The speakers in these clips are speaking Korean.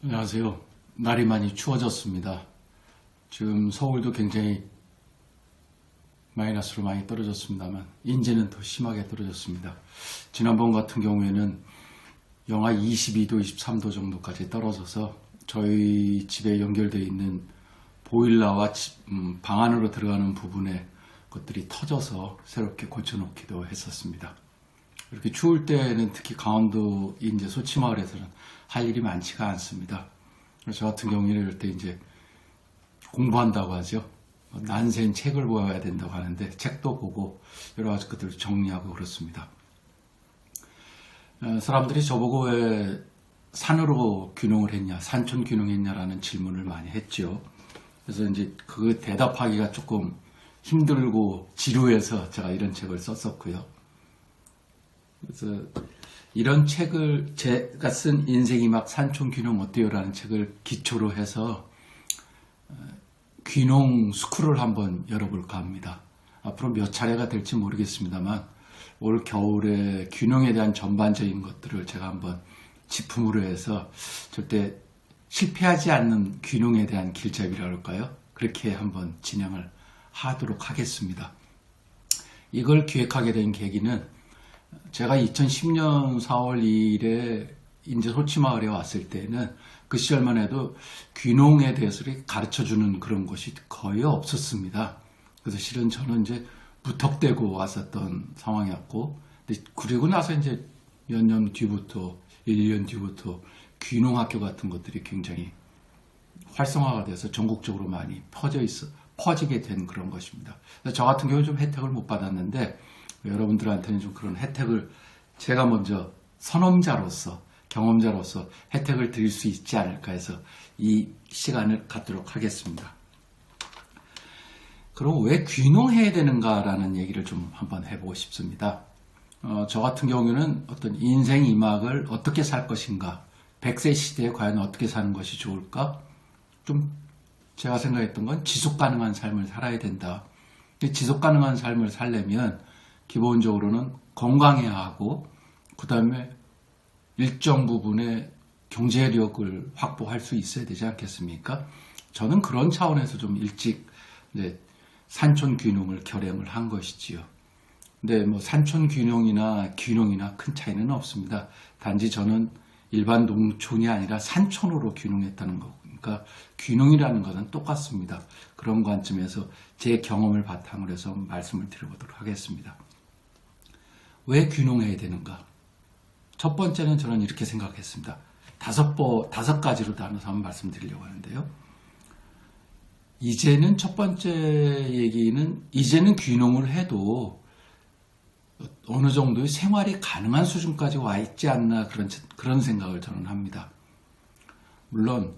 안녕하세요. 날이 많이 추워졌습니다. 지금 서울도 굉장히 마이너스로 많이 떨어졌습니다만 인제는 더 심하게 떨어졌습니다. 지난번 같은 경우에는 영하 22도, 23도 정도까지 떨어져서 저희 집에 연결되어 있는 보일러와 방 안으로 들어가는 부분에 것들이 터져서 새롭게 고쳐놓기도 했었습니다. 이렇게 추울 때는 특히 강원도 인제 소치마을에서는 할 일이 많지가 않습니다. 저 같은 경우에는 이럴 때 이제 공부한다고 하죠. 난센 책을 보아야 된다고 하는데 책도 보고 여러 가지 것들을 정리하고 그렇습니다. 사람들이 저보고 왜 산으로 귀농을 했냐, 산촌 귀농했냐라는 질문을 많이 했죠. 그래서 이제 그 대답하기가 조금 힘들고 지루해서 제가 이런 책을 썼었고요. 그래서 이런 책을 제가 쓴 인생이 막 산촌 귀농 어때요? 라는 책을 기초로 해서 귀농 스쿨을 한번 열어볼까 합니다. 앞으로 몇 차례가 될지 모르겠습니다만 올 겨울에 귀농에 대한 전반적인 것들을 제가 한번 지품으로 해서 절대 실패하지 않는 귀농에 대한 길잡이라 할까요? 그렇게 한번 진행을 하도록 하겠습니다. 이걸 기획하게 된 계기는 제가 2010년 4월 2일에 인제 소치마을에 왔을 때는 그 시절만 해도 귀농에 대해서 가르쳐주는 그런 것이 거의 없었습니다. 그래서 실은 저는 이제 무턱대고 왔었던 상황이었고, 그리고 나서 이제 몇 년 뒤부터, 1년 뒤부터 귀농학교 같은 것들이 굉장히 활성화가 돼서 전국적으로 많이 퍼지게 된 그런 것입니다. 저 같은 경우는 좀 혜택을 못 받았는데, 여러분들한테는 좀 그런 혜택을 제가 먼저 선험자로서, 경험자로서 혜택을 드릴 수 있지 않을까 해서 이 시간을 갖도록 하겠습니다. 그럼 왜 귀농해야 되는가라는 얘기를 좀 한번 해보고 싶습니다. 저 같은 경우에는 어떤 인생 이막을 어떻게 살 것인가, 100세 시대에 과연 어떻게 사는 것이 좋을까? 좀 제가 생각했던 건 지속 가능한 삶을 살아야 된다. 지속 가능한 삶을 살려면 기본적으로는 건강해야 하고, 그 다음에 일정 부분의 경제력을 확보할 수 있어야 되지 않겠습니까? 저는 그런 차원에서 좀 일찍 산촌 귀농을 결행을 한 것이지요. 근데 뭐 산촌 귀농이나 귀농이나 큰 차이는 없습니다. 단지 저는 일반 농촌이 아니라 산촌으로 귀농했다는 거니까 귀농이라는 것은 똑같습니다. 그런 관점에서 제 경험을 바탕으로 해서 말씀을 드려보도록 하겠습니다. 왜 귀농해야 되는가? 첫 번째는 저는 이렇게 생각했습니다. 다섯 가지로 나눠서 한번 말씀드리려고 하는데요. 이제는 첫 번째 얘기는 이제는 귀농을 해도 어느 정도의 생활이 가능한 수준까지 와 있지 않나 그런 생각을 저는 합니다. 물론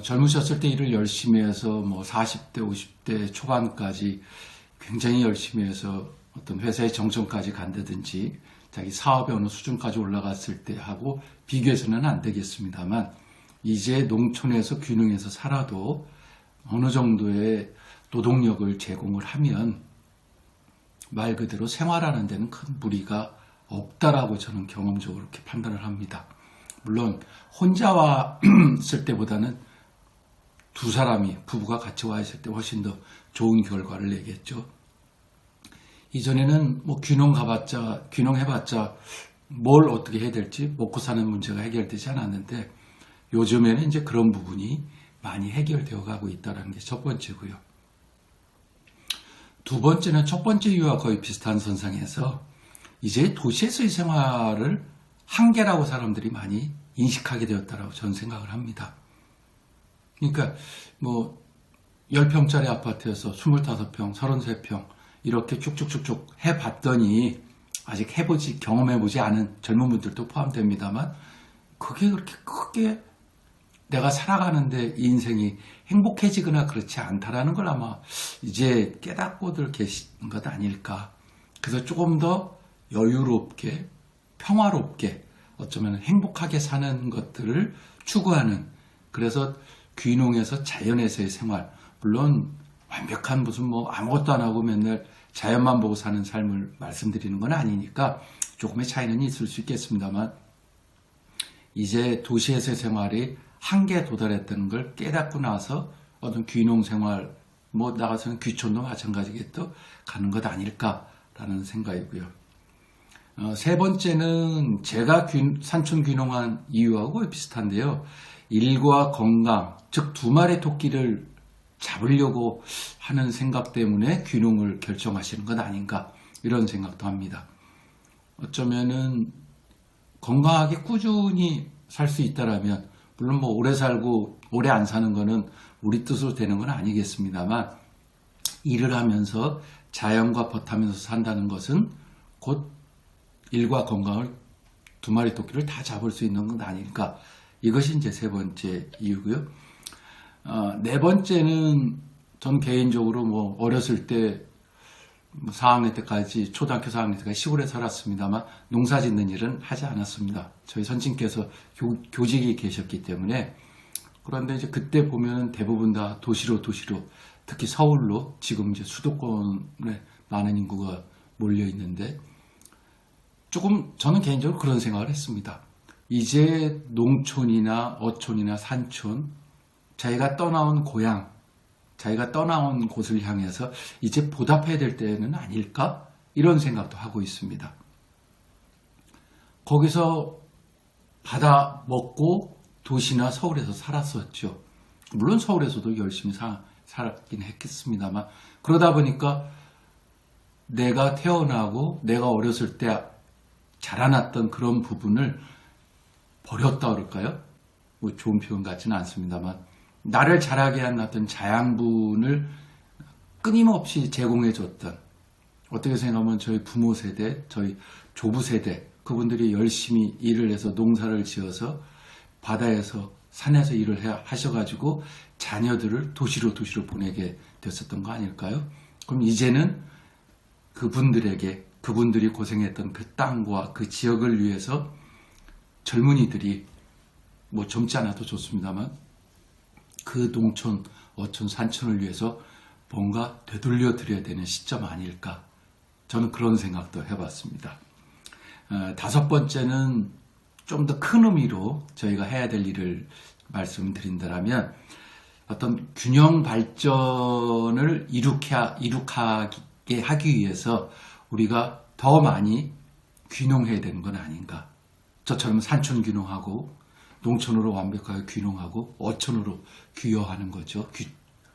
젊으셨을 때 일을 열심히 해서 뭐 40대, 50대 초반까지 굉장히 열심히 해서 어떤 회사의 정점까지 간다든지 자기 사업의 어느 수준까지 올라갔을 때 하고 비교해서는 안 되겠습니다만, 이제 농촌에서 귀농해서 살아도 어느 정도의 노동력을 제공을 하면 말 그대로 생활하는 데는 큰 무리가 없다라고 저는 경험적으로 그렇게 판단을 합니다. 물론 혼자 왔을 때보다는 두 사람이, 부부가 같이 와 있을 때 훨씬 더 좋은 결과를 내겠죠. 이전에는 뭐 귀농해봤자 뭘 어떻게 해야 될지 먹고 사는 문제가 해결되지 않았는데, 요즘에는 이제 그런 부분이 많이 해결되어 가고 있다는 게 첫 번째고요. 두 번째는 첫 번째 이유와 거의 비슷한 선상에서 이제 도시에서의 생활을 한계라고 사람들이 많이 인식하게 되었다라고 저는 생각을 합니다. 그러니까 뭐 10평짜리 아파트에서 25평, 33평 이렇게 쭉쭉쭉쭉 해봤더니 아직 경험해보지 않은 젊은 분들도 포함됩니다만, 그게 그렇게 크게 내가 살아가는데 인생이 행복해지거나 그렇지 않다라는 걸 아마 이제 깨닫고들 계신 것 아닐까. 그래서 조금 더 여유롭게, 평화롭게, 어쩌면 행복하게 사는 것들을 추구하는, 그래서 귀농에서 자연에서의 생활, 물론 완벽한 무슨 뭐 아무것도 안 하고 맨날 자연만 보고 사는 삶을 말씀드리는 건 아니니까 조금의 차이는 있을 수 있겠습니다만, 이제 도시에서의 생활이 한계에 도달했다는 걸 깨닫고 나서 어떤 귀농 생활, 뭐 나가서는 귀촌도 마찬가지겠죠. 가는 것 아닐까라는 생각이고요. 세 번째는 제가 산촌 귀농한 이유하고 거의 비슷한데요. 일과 건강, 즉 두 마리 토끼를 잡으려고 하는 생각 때문에 귀농을 결정하시는 것 아닌가 이런 생각도 합니다. 어쩌면은 건강하게 꾸준히 살 수 있다라면 물론 뭐 오래 살고 오래 안 사는 거는 우리 뜻으로 되는 건 아니겠습니다만 일을 하면서 자연과 벗하면서 산다는 것은 곧 일과 건강을 두 마리 토끼를 다 잡을 수 있는 건 아닐까. 이것이 이제 세 번째 이유고요. 네 번째는 전 개인적으로 뭐 어렸을 때 4학년 때까지 초등학교 4학년 때까지 시골에 살았습니다만 농사 짓는 일은 하지 않았습니다. 저희 선친께서 교직이 계셨기 때문에. 그런데 이제 그때 보면 대부분 다 도시로 특히 서울로 지금 이제 수도권에 많은 인구가 몰려 있는데 조금 저는 개인적으로 그런 생각을 했습니다. 이제 농촌이나 어촌이나 산촌, 자기가 떠나온 고향, 자기가 떠나온 곳을 향해서 이제 보답해야 될 때는 아닐까? 이런 생각도 하고 있습니다. 거기서 받아 먹고 도시나 서울에서 살았었죠. 물론 서울에서도 열심히 살았긴 했겠습니다만 그러다 보니까 내가 태어나고 내가 어렸을 때 자라났던 그런 부분을 버렸다 그럴까요? 뭐 좋은 표현 같지는 않습니다만 나를 자라게 한 어떤 자양분을 끊임없이 제공해 줬던, 어떻게 생각하면 저희 부모 세대, 저희 조부 세대 그분들이 열심히 일을 해서 농사를 지어서 바다에서 산에서 일을 하셔가지고 자녀들을 도시로 보내게 됐었던 거 아닐까요? 그럼 이제는 그분들이 고생했던 그 땅과 그 지역을 위해서 젊은이들이 뭐 젊지 않아도 좋습니다만 그 농촌, 어촌, 산촌을 위해서 뭔가 되돌려 드려야 되는 시점 아닐까. 저는 그런 생각도 해봤습니다. 다섯 번째는 좀 더 큰 의미로 저희가 해야 될 일을 말씀드린다면 어떤 균형 발전을 이룩하게 하기 위해서 우리가 더 많이 귀농해야 되는 건 아닌가. 저처럼 산촌 귀농하고 농촌으로 완벽하게 귀농하고 어촌으로 귀여하는 거죠.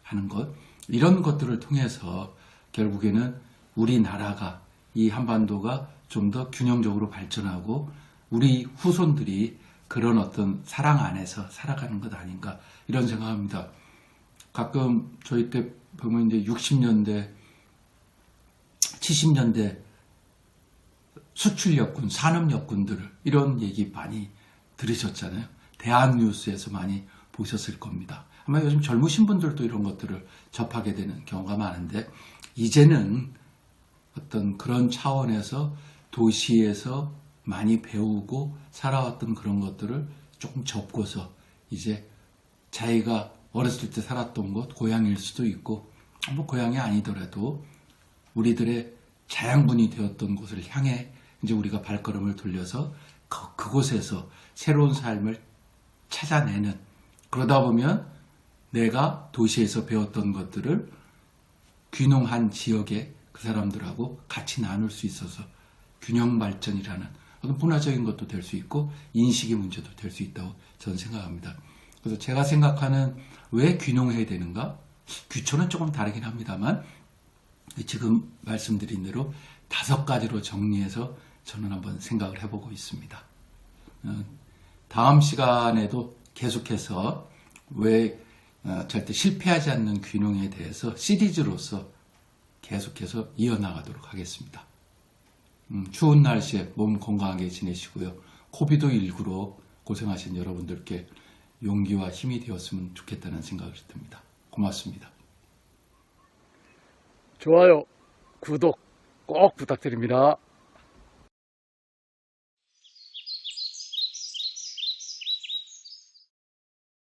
하는 것. 이런 것들을 통해서 결국에는 우리나라가 이 한반도가 좀 더 균형적으로 발전하고 우리 후손들이 그런 어떤 사랑 안에서 살아가는 것 아닌가 이런 생각합니다. 가끔 저희 때 보면 이제 60년대, 70년대 수출역군, 산업역군들 이런 얘기 많이 들으셨잖아요. 대한뉴스에서 많이 보셨을 겁니다. 아마 요즘 젊으신 분들도 이런 것들을 접하게 되는 경우가 많은데 이제는 어떤 그런 차원에서 도시에서 많이 배우고 살아왔던 그런 것들을 조금 접고서 이제 자기가 어렸을 때 살았던 곳, 고향일 수도 있고 뭐 고향이 아니더라도 우리들의 자양분이 되었던 곳을 향해 이제 우리가 발걸음을 돌려서 그곳에서 새로운 삶을 찾아내는, 그러다 보면 내가 도시에서 배웠던 것들을 귀농한 지역의 그 사람들하고 같이 나눌 수 있어서 균형 발전이라는 어떤 문화적인 것도 될 수 있고 인식의 문제도 될 수 있다고 저는 생각합니다. 그래서 제가 생각하는 왜 귀농해야 되는가? 귀촌은 조금 다르긴 합니다만 지금 말씀드린 대로 5가지로 정리해서 저는 한번 생각을 해보고 있습니다. 다음 시간에도 계속해서 왜 절대 실패하지 않는 귀농에 대해서 시리즈로서 계속해서 이어나가도록 하겠습니다. 추운 날씨에 몸 건강하게 지내시고요. 코비드19로 고생하신 여러분들께 용기와 힘이 되었으면 좋겠다는 생각이 듭니다. 고맙습니다. 좋아요, 구독 꼭 부탁드립니다.